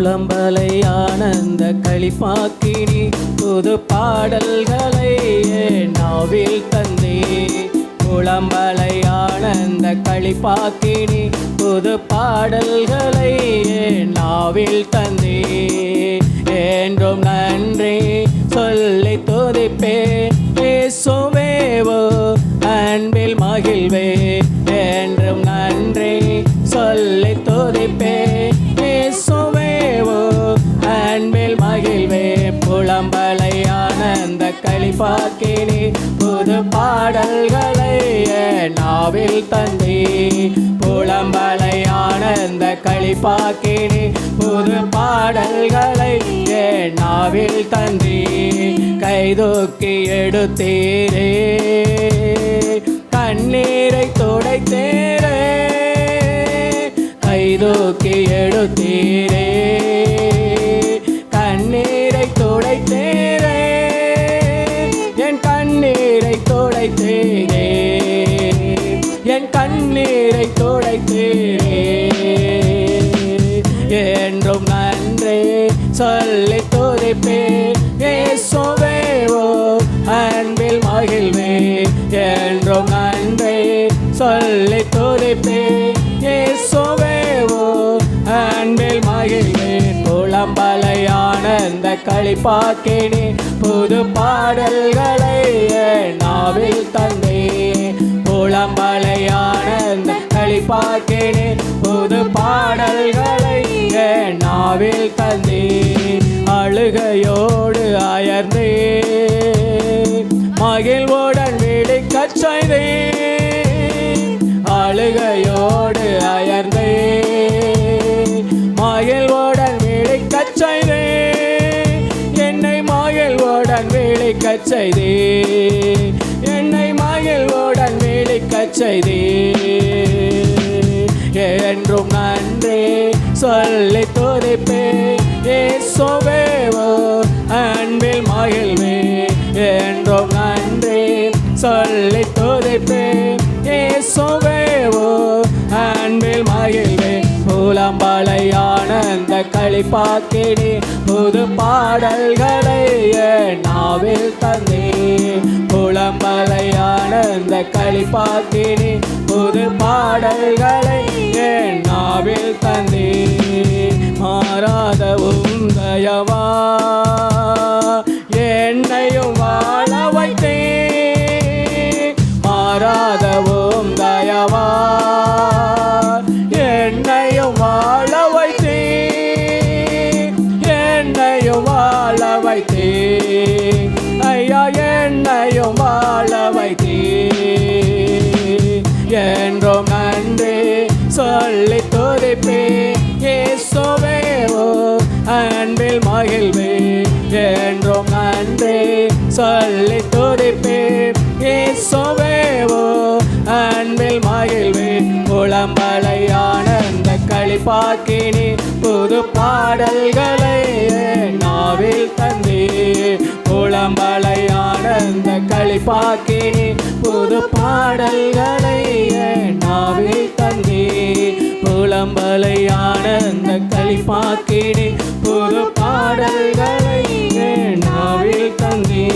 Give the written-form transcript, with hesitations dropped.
புலம்பலை ஆனந்த களிப்பாக்கினி புது பாடல்களை நாவில் தந்தே. புலம்பலை ஆனந்த களிப்பாக்கினி புது பாடல்களை நாவில் தந்தே. என்றும் நன்றி சொல்லி துதிப்பே இயேசுவேவோ அன்பில் மகிழ்வே. என்றும் நன்றி சொல்லி துதிப்பே இயேசுவேவோ அன்பில் மகிழ்வே. புலம்பலை ஆனந்த களிப்பாக்கினி புது பாடல்களை நாவில் தந்தே. புலம்பலை ஆனந்த களிப்பாக்கினி புது பாடல்களை நாவில் தந்தே. கைதூக்கி எடுத்தீரே கண்ணீரை துடைத்தீரே. கைதூக்கி எடுத்தீரே கண்ணீரை துடைத்தீரே. என் கண்ணீரை துடைத்தீரே என் கண்ணீரை துடைத்தீரே. என்றும் நன்றி சொல்லி துதிப்பே இயேசுவேவோ அன்பில் மகிழ்வே. என்றும் நன்றி சொல்லி துதிப்பே இயேசுவேவோ அன்பில் மகிழ்வே. புலம்பலை ஆனந்த களிப்பாக்கினி புது பாடல்களை நாவில் தந்தே. புலம்பலை ஆனந்த களிப்பாக்கினி புது பாடல்களை நாவில் தந்தே. அழுகையோடு அயர்ந்தே மகிழ்வுடன் விழிக்கச் செய்தே. அழுகையோடு அயர்ந்தே மகிழ்வுடன் விழிக்கச் செய்தே. என்னை மகிழ்வுடன் விழிக்கச் செய்தே. என்னை மகிழ்வுடன் விழிக்கச் செய்தே. என்றும் நன்றி சொல்லி துதிப்பே இயேசுவேவோ அன்பில் மகிழ்வே. என்றும் நன்றி சொல்லி துதிப்பே இயேசுவேவோ அன்பில் மகிழ்வே. புலம்பலை ஆனந்த களிப்பாக்கினி புது பாடல்களை நாவில் தந்தே. புலம்பலை ஆனந்த களிப்பாக்கினி புது பாடல்களை நாவில் தந்தே. மாறாத உந்தயவா என்னையும் வாழ வைத்தே. மாறாத உந்தயவா என்னையும் வாழ வைத்தே. என்னையும் வாழ வைத்தே. ஐயா என்னையும் வாழ வைத்தே. என்றும் நன்றி சொல்லி துதிப்பே இயேசுவேவோ அன்பில் மகிழ்வே. என்றும் நன்றி சொல்லி துதிப்பே இயேசுவேவோ அன்பில் மகிழ்வே. புலம்பலை ஆனந்த களிப்பாக்கினி புது பாடல்களை நாவில் தந்தே. புலம்பலை ஆனந்த களிப்பாக்கினி புது பாடல்களை நாவில் தந்தே. புலம்பலை ஆனந்த களிப்பாக்கினி புது பாடல்களை நாவில் தந்தே.